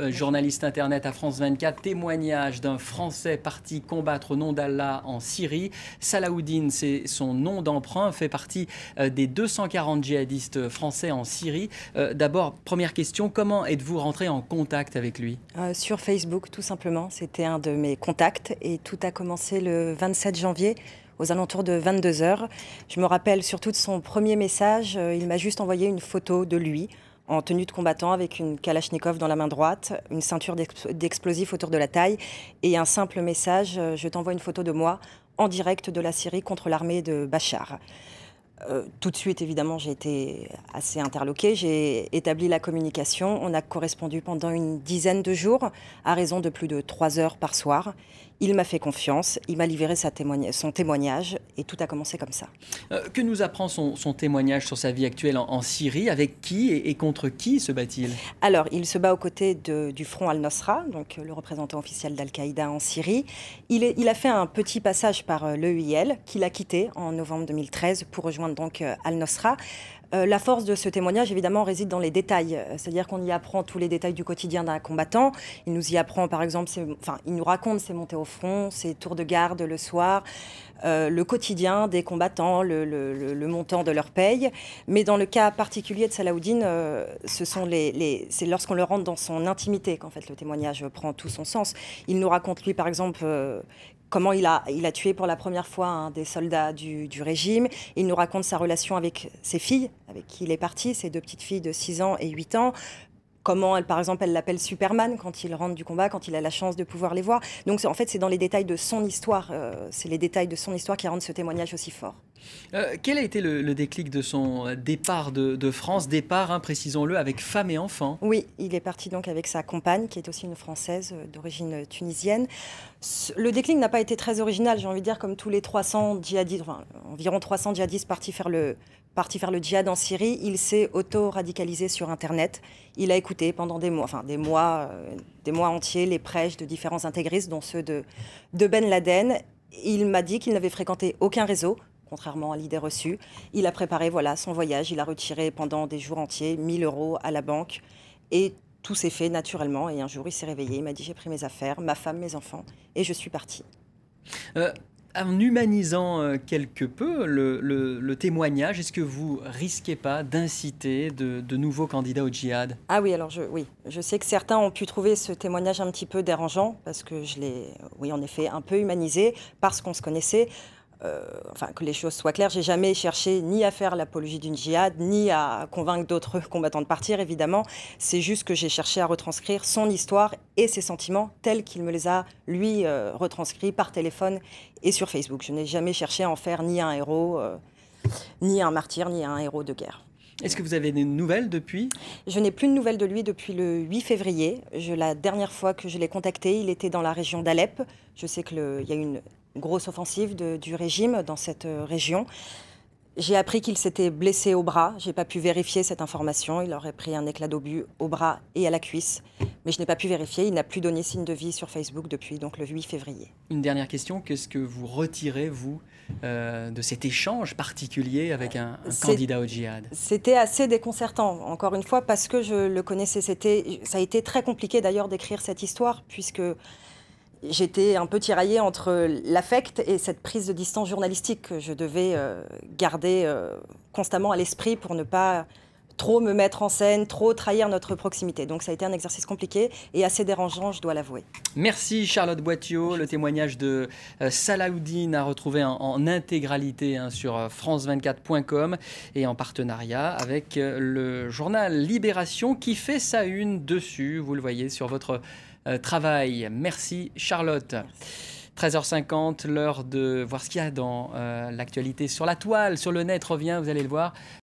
Journaliste internet à France 24, témoignage d'un Français parti combattre au nom d'Allah en Syrie. Salahoudine, c'est son nom d'emprunt, fait partie des 240 djihadistes français en Syrie. D'abord, première question, comment êtes-vous rentré en contact avec lui? Sur Facebook, tout simplement. C'était un de mes contacts et tout a commencé le 27 janvier aux alentours de 22 heures. Je me rappelle surtout de son premier message. Il m'a juste envoyé une photo de lui en tenue de combattant avec une kalachnikov dans la main droite, une ceinture d'explosifs autour de la taille et un simple message: je t'envoie une photo de moi en direct de la Syrie contre l'armée de Bachar. Tout de suite, évidemment, j'ai été assez interloquée. J'ai établi la communication. On a correspondu pendant une dizaine de jours, à raison de plus de 3 heures par soir. Il m'a fait confiance, il m'a livré son témoignage, et tout a commencé comme ça. Que nous apprend son témoignage sur sa vie actuelle en Syrie? Avec qui et contre qui se bat-il? Alors, il se bat aux côtés du Front Al-Nosra, donc le représentant officiel d'Al-Qaïda en Syrie. Il a fait un petit passage par l'EIL, qu'il a quitté en novembre 2013 pour rejoindre donc Al-Nosra. La force de ce témoignage, évidemment, réside dans les détails. C'est-à-dire qu'on y apprend tous les détails du quotidien d'un combattant. Il nous y apprend, par exemple, il nous raconte ses montées au front, ses tours de garde le soir, le quotidien des combattants, le montant de leur paye. Mais dans le cas particulier de Salahoudine, c'est lorsqu'on le rentre dans son intimité qu'en fait le témoignage prend tout son sens. Il nous raconte, lui, par exemple, comment il a tué pour la première fois des soldats du régime. Il nous raconte sa relation avec ses filles, avec qui il est parti, ses deux petites filles de 6 ans et 8 ans. Comment, par exemple, elle l'appelle Superman quand il rentre du combat, quand il a la chance de pouvoir les voir. Donc, en fait, c'est dans les détails de son histoire. C'est les détails de son histoire qui rendent ce témoignage aussi fort. Quel a été le déclic de son départ de France? Départ, hein, précisons-le, avec femme et enfants. Oui, il est parti donc avec sa compagne, qui est aussi une Française d'origine tunisienne. Le déclic n'a pas été très original, j'ai envie de dire, comme tous les 300 djihadistes, enfin, environ 300 djihadistes partis faire le djihad en Syrie. Il s'est auto-radicalisé sur Internet. Il a écouté pendant des mois entiers, les prêches de différents intégristes, dont ceux de Ben Laden. Il m'a dit qu'il n'avait fréquenté aucun réseau, contrairement à l'idée reçue. Il a préparé son voyage. Il a retiré pendant des jours entiers 1 000 € à la banque. Et tout s'est fait naturellement. Et un jour, il s'est réveillé. Il m'a dit: j'ai pris mes affaires, ma femme, mes enfants, et je suis parti. En humanisant quelque peu le témoignage, est-ce que vous risquez pas d'inciter de nouveaux candidats au djihad? Ah oui, alors je sais que certains ont pu trouver ce témoignage un petit peu dérangeant, parce que je l'ai, oui, en effet, un peu humanisé, parce qu'on se connaissait. Que les choses soient claires, j'ai jamais cherché ni à faire l'apologie d'une djihad, ni à convaincre d'autres combattants de partir, évidemment. C'est juste que j'ai cherché à retranscrire son histoire et ses sentiments tels qu'il me les a, lui, retranscrits par téléphone et sur Facebook. Je n'ai jamais cherché à en faire ni un héros, ni un martyr, ni un héros de guerre. Est-ce que vous avez des nouvelles depuis? Je n'ai plus de nouvelles de lui depuis le 8 février. La dernière fois que je l'ai contacté, il était dans la région d'Alep. Je sais qu'il y a eu une grosse offensive du régime dans cette région. J'ai appris qu'il s'était blessé au bras. Je n'ai pas pu vérifier cette information. Il aurait pris un éclat d'obus au bras et à la cuisse. Mais je n'ai pas pu vérifier. Il n'a plus donné signe de vie sur Facebook depuis donc, le 8 février. Une dernière question. Qu'est-ce que vous retirez, vous, de cet échange particulier avec un candidat au djihad? C'était assez déconcertant, encore une fois, parce que je le connaissais. Ça a été très compliqué d'ailleurs d'écrire cette histoire, puisque j'étais un peu tiraillée entre l'affect et cette prise de distance journalistique que je devais garder constamment à l'esprit pour ne pas trop me mettre en scène, trop trahir notre proximité. Donc ça a été un exercice compliqué et assez dérangeant, je dois l'avouer. Merci Charlotte Boittiau. Le témoignage de Salahoudine à retrouver en intégralité sur france24.com et en partenariat avec le journal Libération qui fait sa une dessus. Vous le voyez sur votre travail. Merci Charlotte. Merci. 13h50, l'heure de voir ce qu'il y a dans l'actualité sur la toile, sur le net, revient, vous allez le voir.